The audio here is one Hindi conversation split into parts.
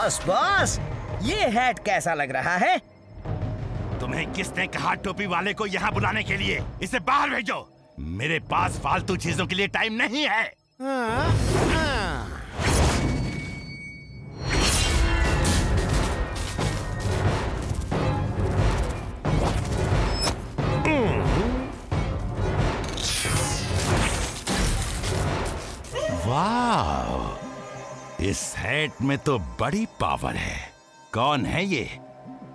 बॉस बॉस, ये हैट कैसा लग रहा है? तुम्हें किसने कहा टोपी वाले को यहाँ बुलाने के लिए? इसे बाहर भेजो। मेरे पास फालतू चीजों के लिए टाइम नहीं है। वाह, इस हैट में तो बड़ी पावर है। कौन है ये?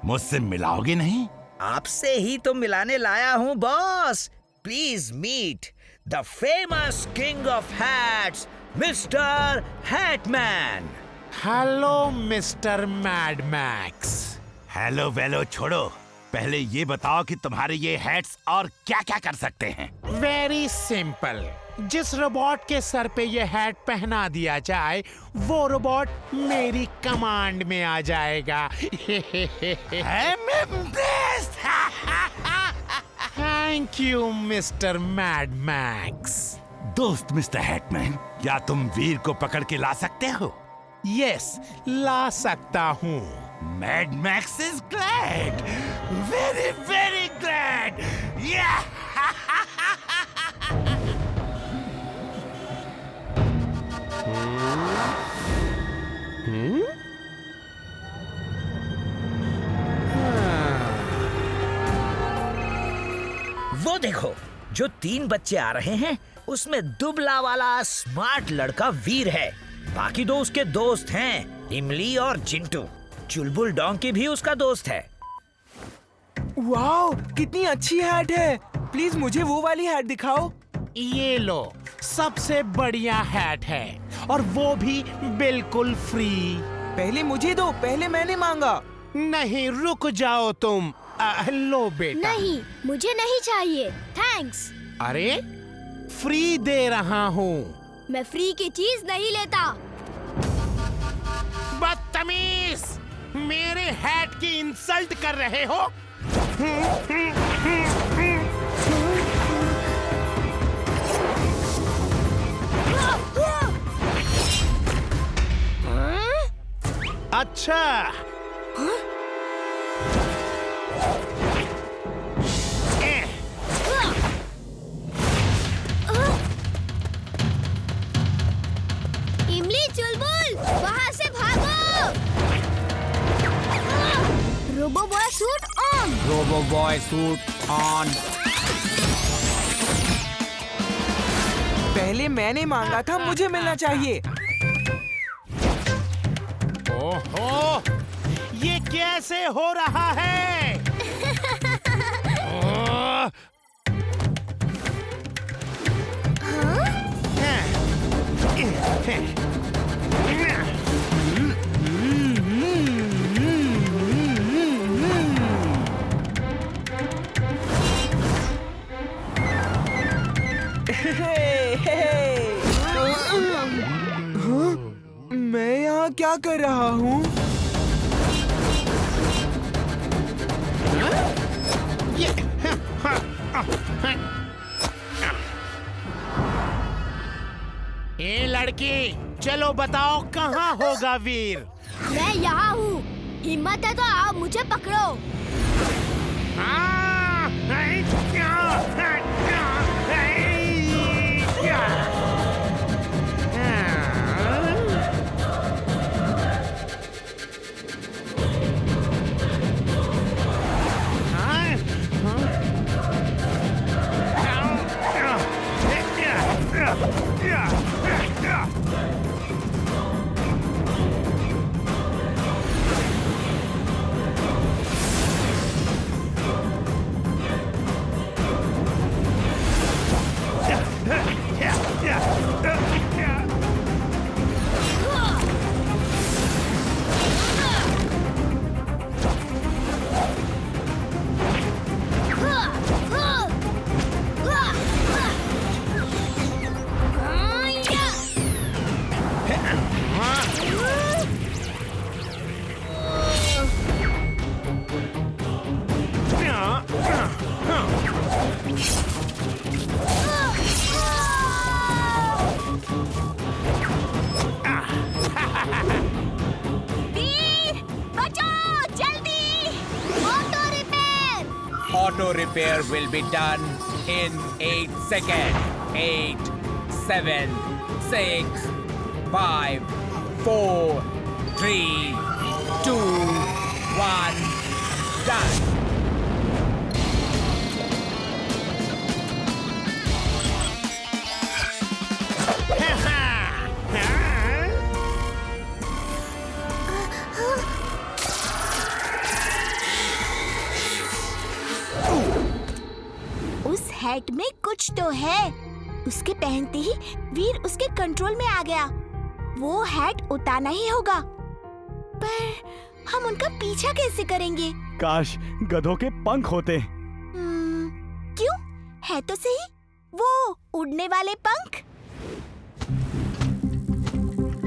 मुझसे मिलाओगे नहीं? आपसे ही तो मिलाने लाया हूँ boss. Please meet the famous king of hats, mister Hatman. Hello mister mad Max. Hello वेलो छोड़ो, पहले ये बताओ कि तुम्हारे ये हैट्स और क्या क्या कर सकते हैं। वेरी सिंपल, जिस रोबोट के सर पे ये हैट पहना दिया जाए वो रोबोट मेरी कमांड में आ जाएगा। Thank you mister mad max. दोस्त मिस्टर हैटमैन, क्या तुम वीर को पकड़ के ला सकते हो? यस, ला सकता हूँ। Mad max is glad, very very glad. वो देखो, जो 3 बच्चे आ रहे हैं उसमें दुबला वाला स्मार्ट लड़का वीर है। बाकी 2 उसके दोस्त हैं, इमली और चिंटू। चुलबुल डोंकी भी उसका दोस्त है। वाओ, कितनी अच्छी हैट है। प्लीज मुझे वो वाली हैट दिखाओ। ये लो, सबसे बढ़िया हैट है और वो भी बिल्कुल फ्री। पहले मुझे दो, पहले मैंने मांगा। नहीं, रुक जाओ तुम। लो बेटा। नहीं, मुझे नहीं चाहिए, थैंक्स। अरे, फ्री दे रहा हूँ। मैं फ्री की चीज नहीं लेता। बदतमीज, मेरे हैट की इंसल्ट कर रहे हो? अच्छा। इमली, चुलबुल, वहाँ से भागो। Robo boy suit on. Robo boy suit on. पहले मैंने मांगा था, मुझे मिलना चाहिए। ओहो, ये कैसे हो रहा है? ओह! मैं यहाँ क्या कर रहा हूँ? ए लड़की, चलो बताओ कहाँ होगा वीर? मैं यहाँ हूँ। हिम्मत है तो आओ, मुझे पकड़ो। जल्दी auto repair. Auto repair will be done in 8 seconds. 8, 7, 6, 5, 4, 3, 2, 1, done. उस हैट में कुछ तो है। उसके पहनते ही वीर उसके कंट्रोल में आ गया। वो हैट उतारना ही होगा। पर हम उनका पीछा कैसे करेंगे? काश गधों के पंख होते। क्यों? है तो सही वो उड़ने वाले पंख।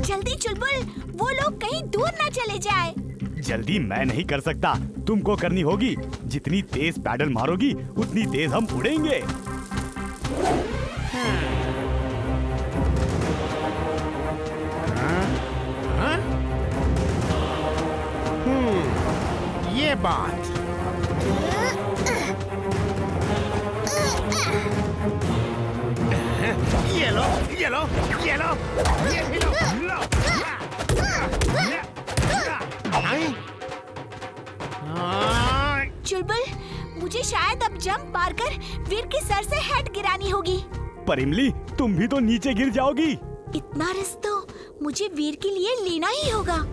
जल्दी चुलबुल, वो लोग कहीं दूर ना चले जाए। जल्दी मैं नहीं कर सकता, तुमको करनी होगी। जितनी तेज पैडल मारोगी उतनी तेज हम उड़ेंगे। ये बात। ये लो, ये लो, ये लो, ये लो, लो। चुलबुल, मुझे शायद अब जंप मार कर वीर के सर से हैट गिरानी होगी। पर इमली, तुम भी तो नीचे गिर जाओगी। इतना रिस्क तो मुझे वीर के लिए लेना ही होगा।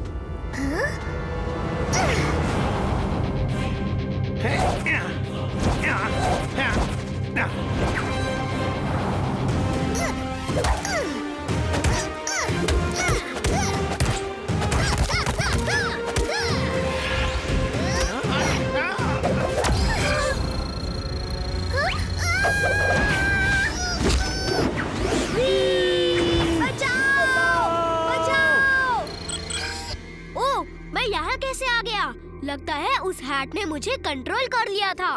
कैसे आ गया? लगता है उस हैट ने मुझे कंट्रोल कर लिया था।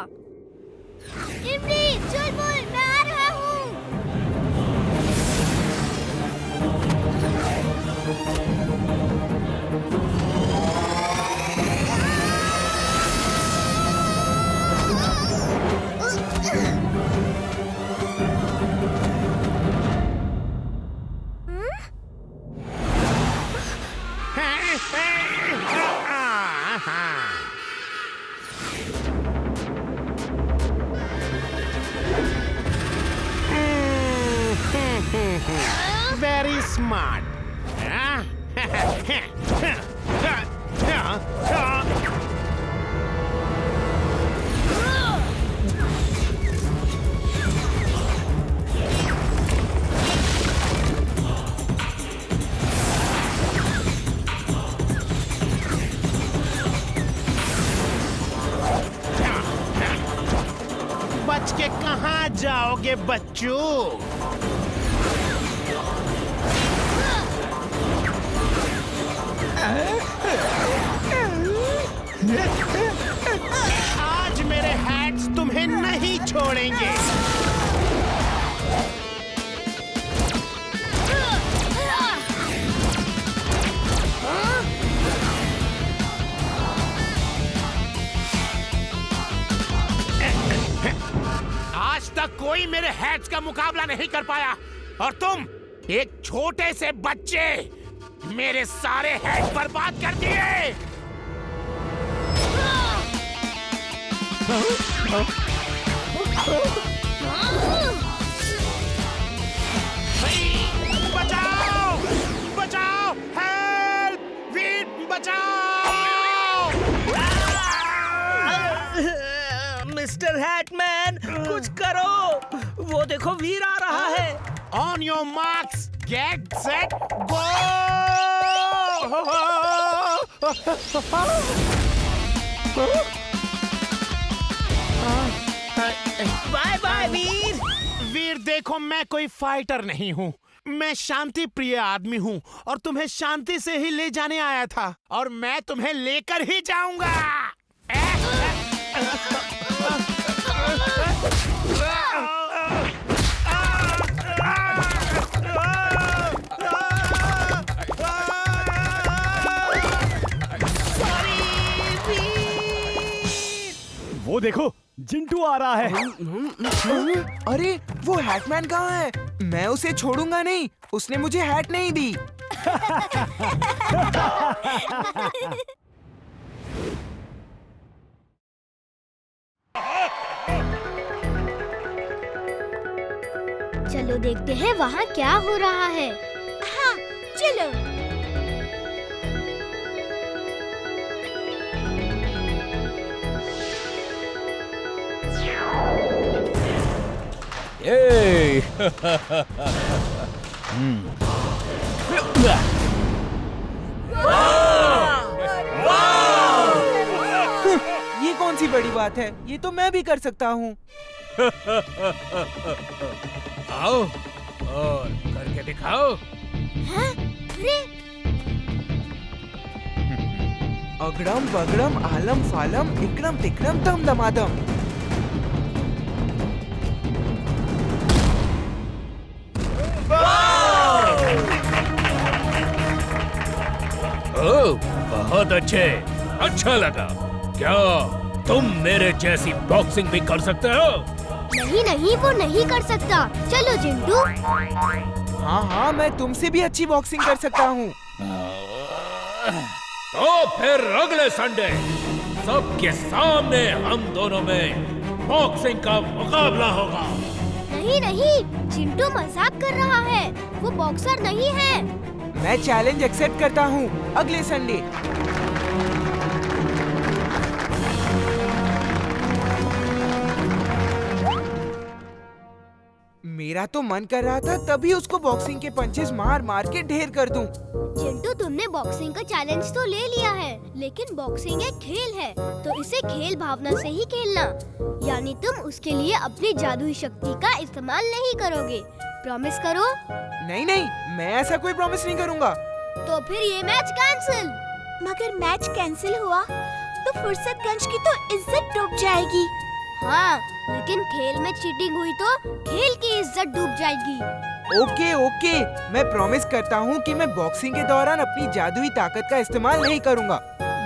इमली, चुलबुल, मैं आ रहा हूँ। Very smart. बच के कहाँ जाओगे बच्चों? आज मेरे हैट्स तुम्हें नहीं छोड़ेंगे। आज तक कोई मेरे हैट्स का मुकाबला नहीं कर पाया और तुम एक छोटे से बच्चे मेरे सारे हैट बर्बाद कर दिए। बचाओ, बचाओ, हेल्प, वीर, बचाओ। मिस्टर हैटमैन, कुछ करो। वो देखो वीर आ रहा है। On your marks, get set, go! Bye bye Veer. Veer देखो, मैं कोई फाइटर नहीं हूँ। मैं शांति प्रिय आदमी हूँ और तुम्हें शांति से ही ले जाने आया था और मैं तुम्हें लेकर ही जाऊंगा। वो देखो, जिंटू आ रहा है। अरे वो हैटमैन कहाँ है? मैं उसे छोड़ूंगा नहीं। उसने मुझे हैट नहीं दी। चलो देखते हैं वहाँ क्या हो रहा है। हाँ, चलो। Yay! ये कौन सी बड़ी बात है? ये तो मैं भी कर सकता हूँ। आओ और करके दिखाओ। अगड़म बगड़म आलम फालम इकड़म तिकड़म दम दमादम। ओह, बहुत अच्छे, अच्छा लगा। क्या तुम मेरे जैसी बॉक्सिंग भी कर सकते हो? नहीं नहीं, वो नहीं कर सकता। चलो जिंटू। हाँ हाँ, मैं तुमसे भी अच्छी बॉक्सिंग कर सकता हूँ। तो फिर अगले संडे सबके सामने हम दोनों में बॉक्सिंग का मुकाबला होगा। नहीं नहीं, जिंटू मजाक कर रहा है। वो बॉक्सर नहीं है। मैं चैलेंज एक्सेप्ट करता हूँ अगले संडे। मेरा तो मन कर रहा था तभी उसको बॉक्सिंग के पंचेस मार मार के ढेर कर दूं। जिंटू, तुमने बॉक्सिंग का चैलेंज तो ले लिया है, लेकिन बॉक्सिंग एक खेल है, तो इसे खेल भावना से ही खेलना। यानी तुम उसके लिए अपनी जादुई शक्ति का इस्तेमाल नहीं करोगे। प्रॉमिस करो। नहीं नहीं, मैं ऐसा कोई प्रॉमिस नहीं करूँगा। तो फिर ये मैच कैंसिल। मगर मैच कैंसिल हुआ तो फुर्सतगंज की तो इज्जत डूब जाएगी। हाँ, लेकिन खेल में चीटिंग हुई तो खेल की इज्जत डूब जाएगी। ओके ओके, मैं प्रॉमिस करता हूँ कि मैं बॉक्सिंग के दौरान अपनी जादुई ताकत का इस्तेमाल नहीं करूँगा।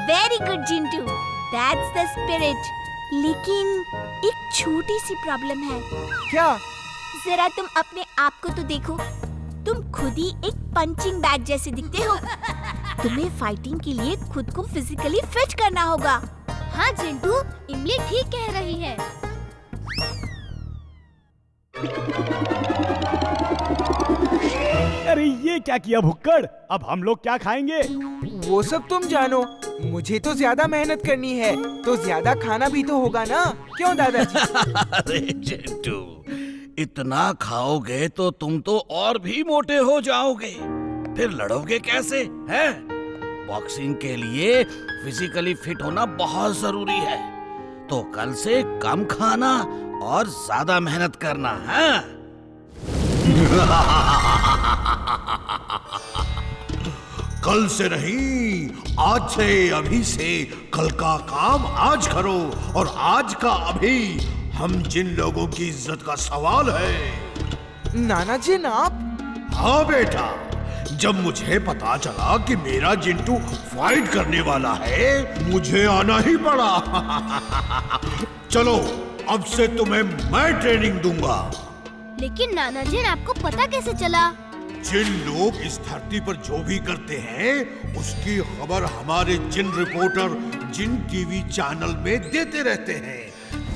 Very good Jintu, that's the spirit. लेकिन एक छोटी सी प्रॉब्लम है। क्या? जरा तुम अपने आप को तो देखो। तुम खुद ही एक पंचिंग बैग जैसे दिखते हो। तुम्हें फाइटिंग के लिए खुद को फिजिकली फिट करना होगा। हाँ जिंटू, इमली ठीक कह रही है। अरे ये क्या किया भुक्कड़? अब हम लोग क्या खाएंगे? वो सब तुम जानो। मुझे तो ज्यादा मेहनत करनी है, तो ज्यादा खाना भी तो होगा ना, क्यों दादाजी? अरे चिंटू, इतना खाओगे तो तुम तो और भी मोटे हो जाओगे। फिर लड़ोगे कैसे, हैं? बॉक्सिंग के लिए फिजिकली फिट होना बहुत जरूरी है। तो कल से कम खाना और ज्यादा मेहनत करना है। कल से नहीं, आज से, अभी से। कल का काम आज करो और आज का अभी। हम जिन लोगों की इज्जत का सवाल है। नाना जी आप? हाँ बेटा, जब मुझे पता चला कि मेरा जिंटू फाइट करने वाला है, मुझे आना ही पड़ा। चलो, अब से तुम्हें मैं ट्रेनिंग दूंगा। लेकिन नाना जी, आपको पता कैसे चला? जिन लोग इस धरती पर जो भी करते हैं, उसकी खबर हमारे जिन रिपोर्टर जिन टीवी चैनल में देते रहते हैं।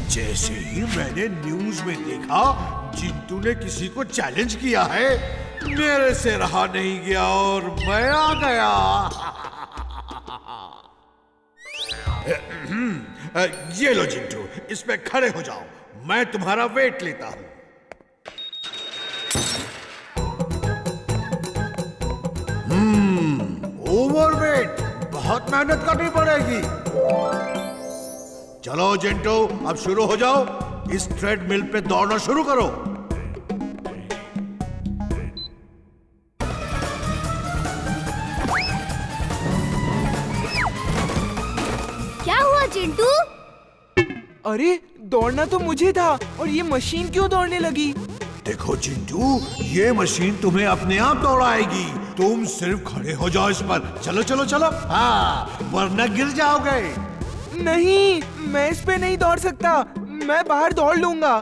जैसे ही मैंने न्यूज में देखा जिंटू ने किसी को चैलेंज किया है, मेरे से रहा नहीं गया और मैं आ गया। ये लो जिंटू, इसमें खड़े हो जाओ, मैं तुम्हारा वेट लेता हूँ। ओवरवेट, बहुत मेहनत करनी पड़ेगी। चलो जिंटू, अब शुरू हो जाओ। इस ट्रेडमिल पे दौड़ना शुरू करो। क्या हुआ जिंटू? अरे दौड़ना तो मुझे था और ये मशीन क्यों दौड़ने लगी? देखो चिंटू, ये मशीन तुम्हें अपने आप दौड़ाएगी। तुम सिर्फ खड़े हो जाओ इस पर। चलो चलो चलो, हाँ, वरना गिर जाओगे। नहीं, मैं इस पे नहीं दौड़ सकता। मैं बाहर दौड़ लूंगा।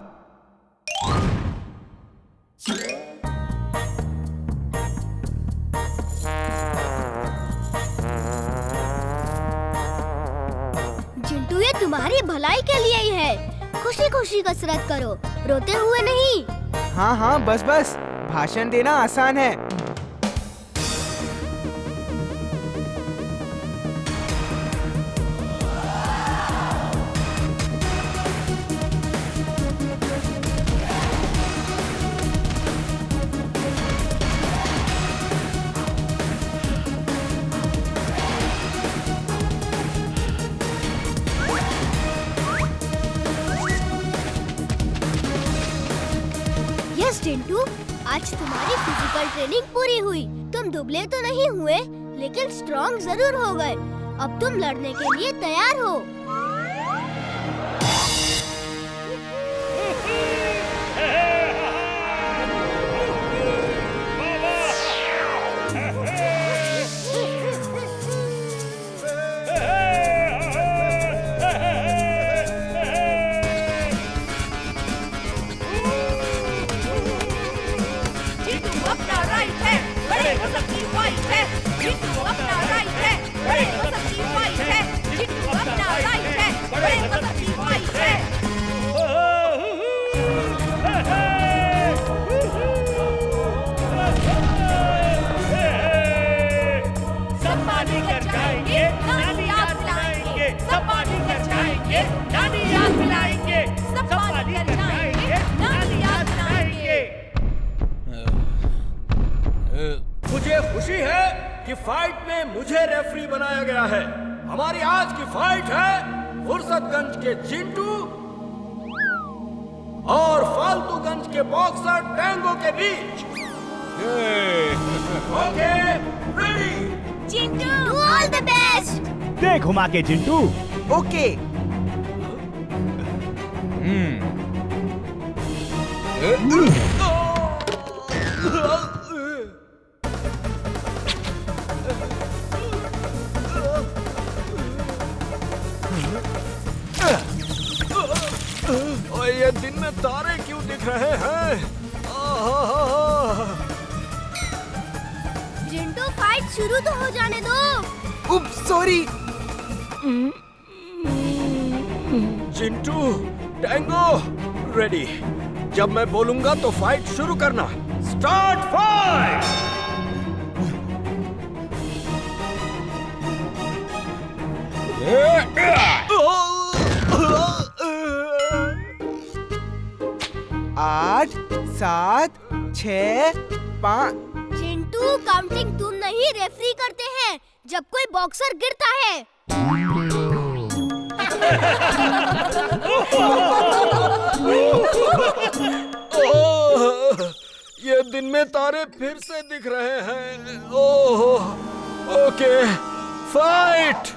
चिंटू, ये तुम्हारी भलाई के लिए ही है। खुशी खुशी कसरत करो, रोते हुए नहीं। हाँ हाँ, बस बस। भाषण देना आसान है। यस चिंटू, आज तुम्हारी फिजिकल ट्रेनिंग पूरी हुई। तुम दुबले तो नहीं हुए, लेकिन स्ट्रॉन्ग जरूर हो गए। अब तुम लड़ने के लिए तैयार हो। मुझे खुशी है कि फाइट में मुझे रेफरी बनाया गया है। हमारी आज की फाइट है फुर्सतगंज के चिंटू और फालतूगंज के बॉक्सर टैंगो के बीच। Okay, ready? Chintu, all the best. देख घुमा के चिंटू। ओके। और ये दिन में तारे क्यों दिख रहे हैं? चिंटू, फाइट शुरू तो हो जाने दो। उप्स, सॉरी। Chintu, tango, ready. जब मैं बोलूंगा तो फाइट शुरू करना। Start fight. आठ, 7, 6, 5। चिंटू, काउंटिंग तुम नहीं रेफरी करते हैं जब कोई बॉक्सर गिरता है। ये दिन में तारे फिर से दिख रहे हैं। Oh, okay, fight.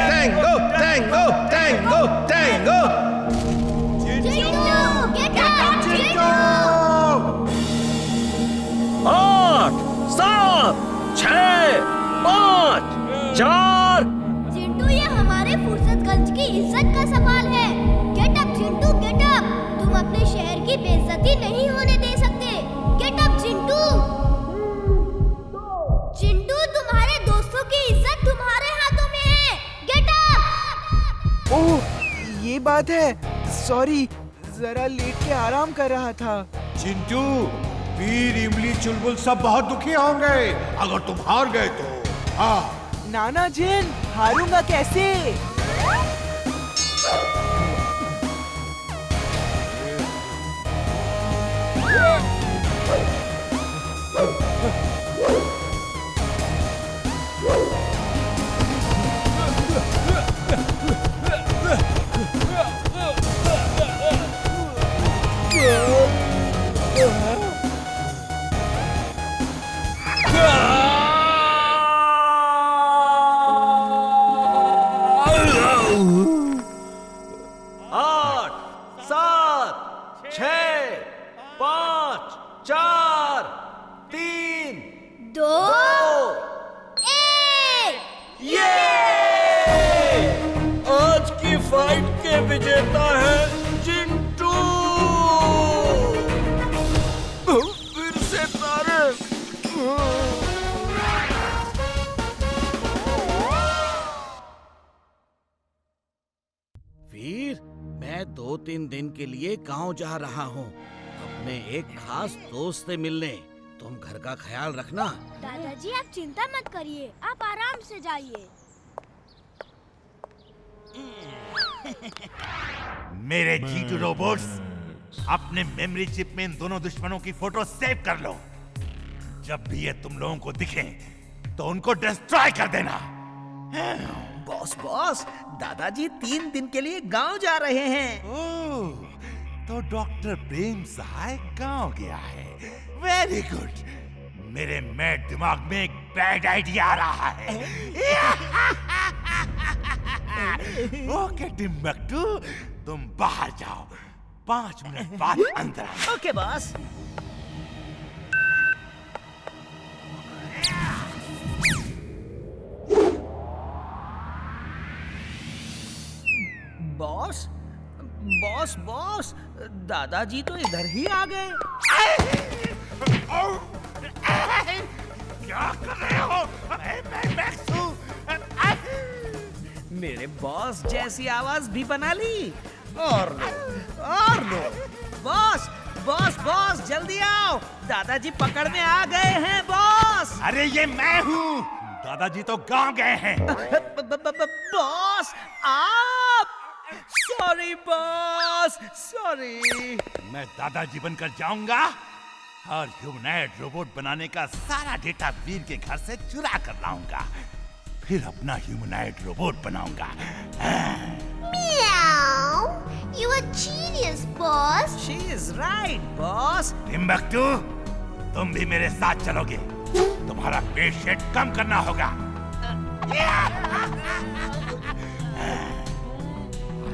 Tango, tango, tango, tango. Chintu, get up, Chintu. 8, 7, 6, 5, 4। Chintu, ये हमारे फुर्सतगंज की इज्जत का सवाल है। Get up Chintu, get up. तुम अपने शहर की बेइज्जती नहीं होने दे सकते। Gate up Chintu. चिंटू, तुम्हारे दोस्तों की इज्जत तुम्हारे हाथों में है। Get up. ओह, ये बात है। सॉरी, जरा लेट के आराम कर रहा था। चिंटू, वीर, इमली, चुलबुल सब बहुत दुखी होंगे अगर तुम हार गए तो। हाँ, नाना जिन, हारूंगा कैसे? 5 4 3 2 ये आज की फाइट के विजेता है चिंटू। फिर से तारे। वीर, मैं 2-3 दिन के लिए गांव जा रहा हूँ अपने एक खास दोस्त से मिलने। तुम घर का ख्याल रखना। दादाजी आप चिंता मत करिए, आप आराम से जाइए। मेरे G2 रोबोट्स, अपने मेमोरी चिप में इन दोनों दुश्मनों की फोटो सेव कर लो। जब भी ये तुम लोगों को दिखे तो उनको डिस्ट्रॉय कर देना। बॉस, दादाजी 3 दिन के लिए गांव जा रहे हैं। ओह, तो डॉक्टर प्रेम सहाय गांव गया है। Very good. मेरे मैड दिमाग में एक बैड आइडिया आ रहा है। ओके टिम्बक्टू, तुम बाहर जाओ, 5 मिनट बाद अंदर आओ। Okay boss. बॉस, दादाजी तो इधर ही आ गए। क्या कर रहे हो? मैं मैक्स हूँ। मेरे बॉस जैसी आवाज भी बना ली। और लो। बॉस, जल्दी आओ, दादाजी पकड़ में आ गए हैं बॉस। अरे ये मैं हूँ। दादाजी तो गांव गए हैं। बॉस आप। Sorry boss, sorry. मैं दादाजी बनकर जाऊंगा और ह्यूमनॉइड रोबोट बनाने का सारा डेटा वीर के घर से चुरा कर लाऊंगा, फिर अपना ह्यूमनॉइड रोबोट बनाऊंगा। Meow! You a genius, boss. She is right, boss. Timbuktu, तुम भी मेरे साथ चलोगे। तुम्हारा पेशेंट कम करना होगा।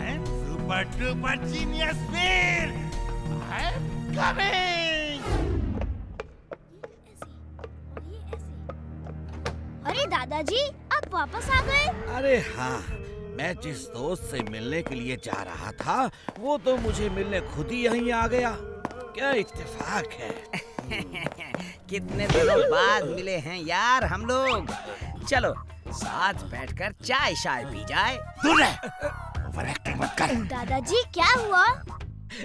I'm super duper genius Veer. I'm coming. अरे दादाजी आप वापस आ गए। अरे हाँ, मैं जिस दोस्त से मिलने के लिए जा रहा था वो तो मुझे मिलने खुद ही यहीं आ गया। क्या इत्तेफाक है। कितने दिनों बाद मिले हैं यार हम लोग। चलो साथ बैठकर चाय पी जाए। ओवर एक्टिंग मत कर। दादाजी क्या हुआ?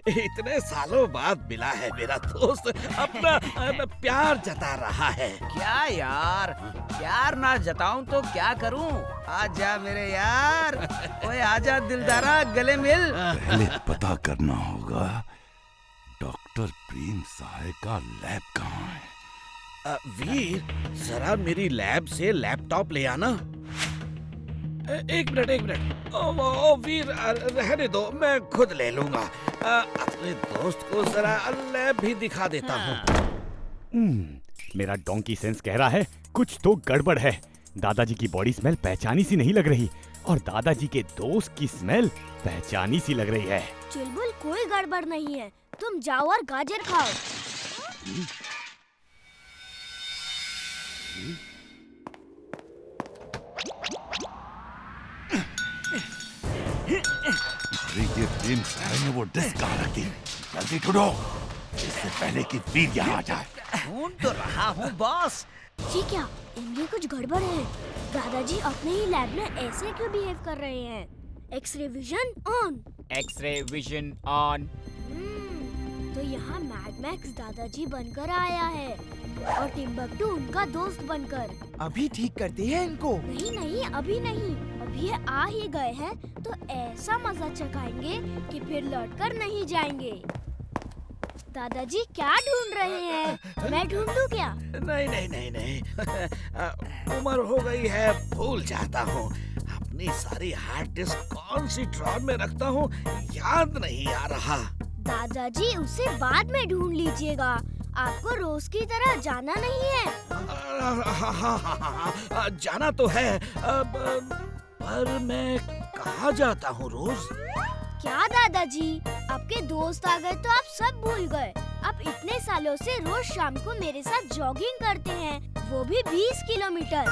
इतने सालों बाद मिला है मेरा दोस्त, अपना प्यार जता रहा है। क्या यार, प्यार ना जताऊं तो क्या करूं? आजा मेरे यार, ओए आजा दिलदारा, गले मिल। पहले पता करना होगा डॉक्टर प्रेम सहाय का लैब कहाँ है। वीर, जरा मेरी लैब से लैपटॉप ले आना। एक मिनट। ओ वीर, रहने दो, मैं खुद ले लूंगा। अपने दोस्त को जरा लैब भी दिखा देता हूँ। मेरा डोंकी सेंस कह रहा है कुछ तो गड़बड़ है। दादाजी की बॉडी स्मेल पहचानी सी नहीं लग रही और दादाजी के दोस्त की स्मेल पहचानी सी लग रही है। चुलबुल, कोई गड़बड़ नहीं है, तुम जाओ और गाजर खाओ। अरे ये प्रेम सहाय ने वो डिस्क कहाँ रख दी? जल्दी ढूंढो, इससे पहले कि वीर यहाँ आ जाए। ढूंढ तो रहा हूँ बॉस। जी क्या, इनमें कुछ गड़बड़ है। दादाजी अपने ही लैब में ऐसे क्यों बिहेव कर रहे हैं? X ray vision on. X ray vision on. तो यहाँ मैड मैक्स दादाजी बनकर आया है और टिम्बक्टू उनका दोस्त बनकर। अभी ठीक करते हैं इनको। नहीं, अभी नहीं, अभी ये आ ही गए हैं तो ऐसा मजा चखाएंगे कि फिर लौटकर नहीं जाएंगे। दादाजी क्या ढूंढ रहे हैं? मैं ढूंढूं क्या? नहीं। उम्र हो गई है, भूल जाता हूँ। अपनी सारी हार्ड डिस्क कौन सी ड्रॉर में रखता हूँ याद नहीं आ रहा। दादाजी उसे बाद में ढूंढ लीजिएगा, आपको रोज की तरह जाना नहीं है। हाँ, जाना तो है, पर मैं कहाँ जाता हूँ रोज? क्या दादाजी, आपके दोस्त आ गए तो आप सब भूल गए। आप इतने सालों से रोज शाम को मेरे साथ जॉगिंग करते हैं, वो भी 20 किलोमीटर।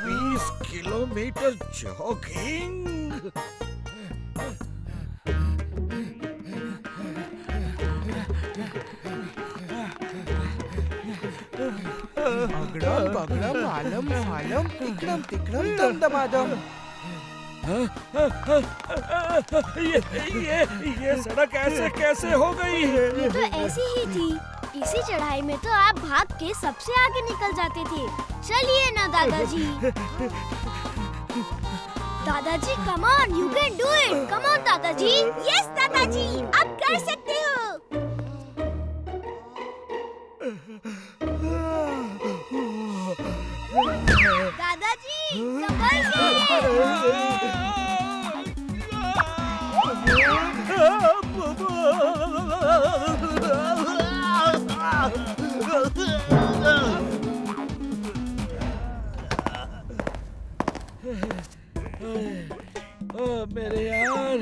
20 kilometre jogging? अगड़म बगड़म आलम फालम तिकड़म तिकड़म दम दमादम। ये सड़क ऐसे कैसे हो गई? ये तो ऐसी ही थी। इसी चढ़ाई में तो आप भाग के सबसे आगे निकल जाते थे। चलिए ना दादाजी। दादाजी come on, you can do it. Come on दादाजी। यस दादाजी, आप कर सकते हो। दादाजी संभल के। मेरे यार,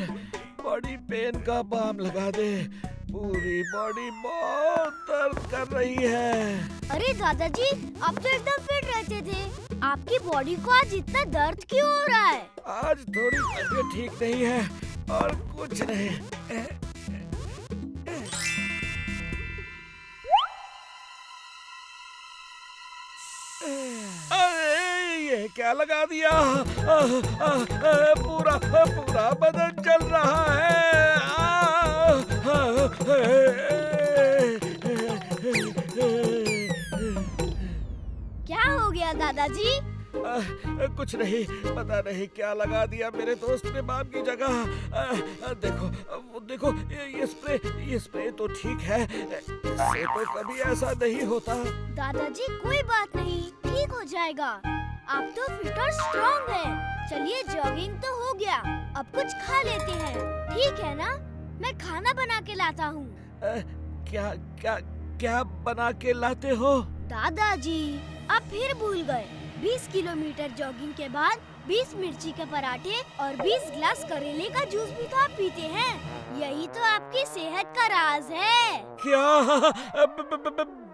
बॉडी पेन का बाम लगा दे। पूरी बॉडी बहुत दर्द कर रही है। अरे दादाजी, आप तो एकदम फिट रहते थे। आपकी बॉडी को आज इतना दर्द क्यों हो रहा है? आज थोड़ी तबीयत ठीक नहीं है और कुछ नहीं। ये क्या लगा दिया? पूरा पूरा बदन जल रहा है। क्या हो गया दादाजी? कुछ नहीं, पता नहीं क्या लगा दिया मेरे दोस्त ने बाम की जगह। देखो ये स्प्रे तो ठीक है, इससे तो कभी ऐसा नहीं होता। दादाजी कोई बात नहीं, ठीक हो जाएगा। आप तो फिट और स्ट्रॉन्ग हैं। चलिए जॉगिंग तो हो गया, अब कुछ खा लेते हैं, ठीक है ना? मैं खाना बना के लाता हूँ। क्या क्या क्या बना के लाते हो? दादाजी आप फिर भूल गए। 20 किलोमीटर जॉगिंग के बाद 20 मिर्ची के पराठे और 20 ग्लास करेले का जूस भी तो आप पीते हैं। यही तो आपकी सेहत का राज है। क्या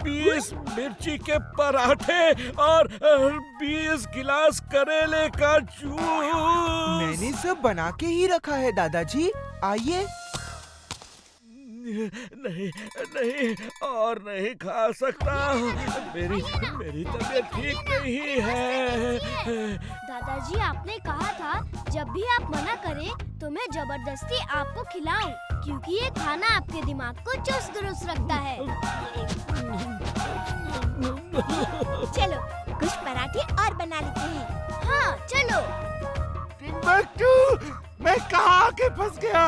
20 मिर्ची के पराठे और 20 गिलास करेले का जूस? मैंने सब बना के ही रखा है दादाजी, आइए। नहीं नहीं, और नहीं खा सकता। मेरी तबीयत ठीक नहीं है। दादाजी आपने कहा था जब भी आप मना करें तो मैं जबरदस्ती आपको खिलाऊं, क्योंकि ये खाना आपके दिमाग को चुस्त दुरुस्त रखता है। चलो कुछ पराठे और बना लेते हैं। हाँ चलो। मैं कहाँ आके फंस गया?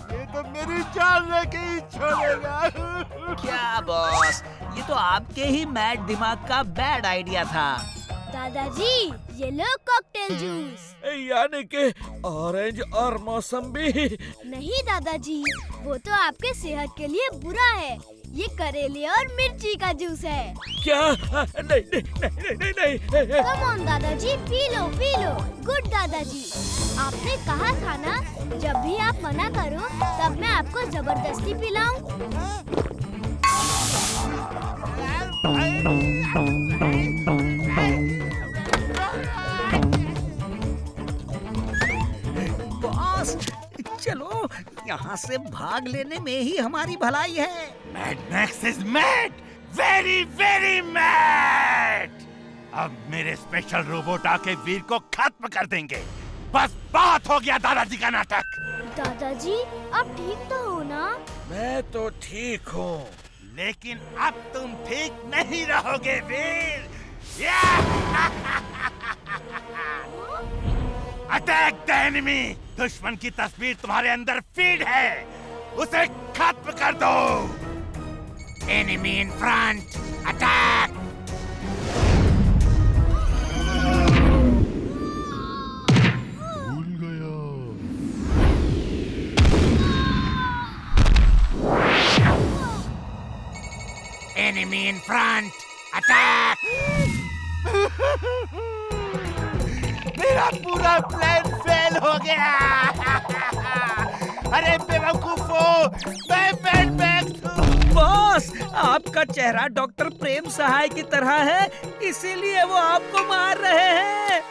ये तो मेरी जान लेके ही छोड़ेगा। क्या बॉस, ये तो आपके ही मैड दिमाग का बैड आइडिया था। दादाजी ये लो कॉकटेल जूस। यानी कि ऑरेंज और मौसम्बी? नहीं दादाजी, वो तो आपके सेहत के लिए बुरा है। ये करेले और मिर्ची का जूस है। क्या? नहीं नहीं नहीं नहीं नहीं। कम ऑन दादाजी, P low P low. Good दादाजी, आपने कहा था ना जब भी आप मना करो तब मैं आपको जबरदस्ती पिलाऊं। बॉस चलो, यहाँ से भाग लेने में ही हमारी भलाई है। Mad max is mad, very very mad. अब मेरे स्पेशल रोबोट आके वीर को खत्म कर देंगे। बस बहुत हो गया दादाजी का नाटक। दादाजी आप ठीक तो हो ना? मैं तो ठीक हूँ, लेकिन अब तुम ठीक नहीं रहोगे वीर। Attack the enemy. दुश्मन की तस्वीर तुम्हारे अंदर फीड है, उसे खत्म कर दो। Enemy in front, attack. भूल गया। Enemy in front, attack. मेरा पूरा प्लान फेल हो गया। अरे बेवकूफो, मैं बैड बैग हूँ। बॉस, आपका चेहरा डॉक्टर प्रेम सहाय की तरह है, इसीलिए वो आपको मार रहे हैं।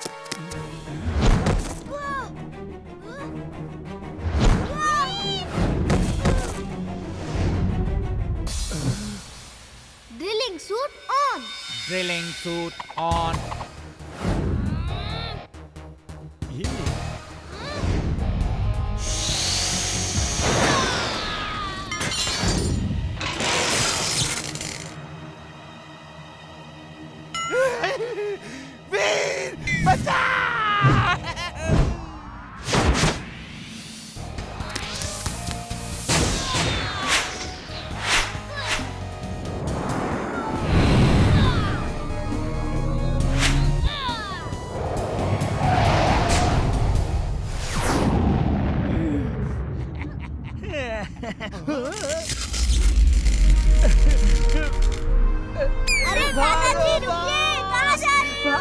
Drilling suit on. Drilling suit on. Veer, बचा! अरे दादाजी रुकिए, कहाँ जा रहे हो?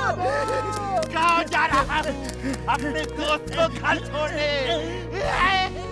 कहाँ जा रहा है? अपने दोस्त को घर छोड़ने।